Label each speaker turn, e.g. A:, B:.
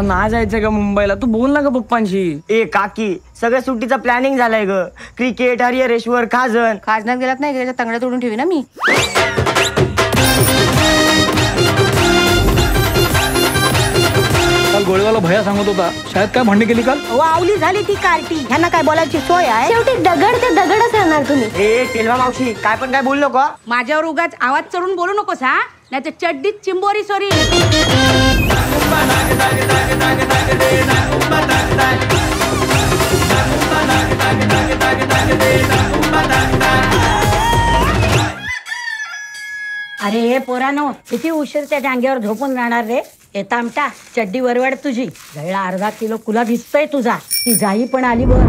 A: नाही जायचंय का मुंबईला? तू बोल ना ग पप्पांशी.
B: ए काकी, सगळ्या सुट्टीचा प्लॅनिंग झालाय ग. क्रिकेट, हरिहरेश्वर,
C: खाजनात गेलात नाही गेल्याच्या तंगड्या तोडून ठेवी ना मी.
D: काल गोळेवाला भैया सांगत होता शाळेत काय भांडणी केली काल.
C: वावली झाली ती कार्टी. ह्यांना काय बोलायची सोय आहे?
E: शेवटी दगड ते दगडच राहणार तुम्ही.
B: ए तेलवा मावशी, काय पण काय बोललो का?
C: माझ्यावर उगाच आवाज चढून बोलू नकोस हा, नाही तर चड्डीत चिंबोरी सोरी.
F: अरे पोरानो, किती उशीर त्या जांगेवर झोपून राहणार रे. येता आमटा चड्डी वरवाड तुझी. जळला अर्धा किलो कुला दिसतोय तुझा. ती जाई पण आली वर.